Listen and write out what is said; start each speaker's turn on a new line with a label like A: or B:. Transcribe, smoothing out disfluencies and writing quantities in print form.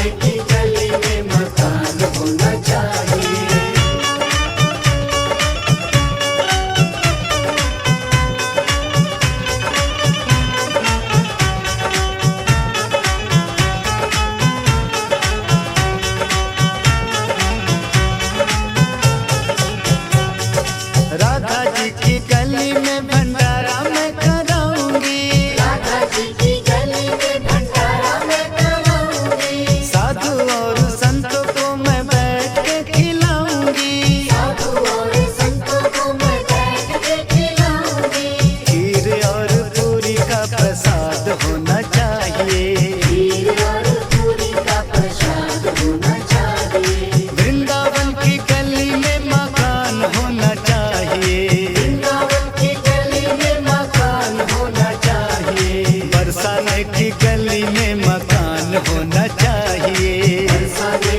A: बरसाने की गली में मकान होना चाहिए।
B: राधा जी की गली में भंडारा मैं कराऊंगी,
A: राधा जी की गली में भंडारा मैं कराऊंगी।
B: साधु और संतों को मैं बैठ के खिलाऊंगी,
A: साधु और संतों को मैं बैठ के खिलाऊंगी।
B: खीर और पूरी का प्रसाद होना चाहिए,
A: खीर और पूरी का प्रसाद होना चाहिए।
B: वृंदावन की गली में मकान होना चाहिए,
A: वृंदावन की गली में मकान होना चाहिए।
B: बरसाने की गली में मकान होना चाहिए।
A: बरसाने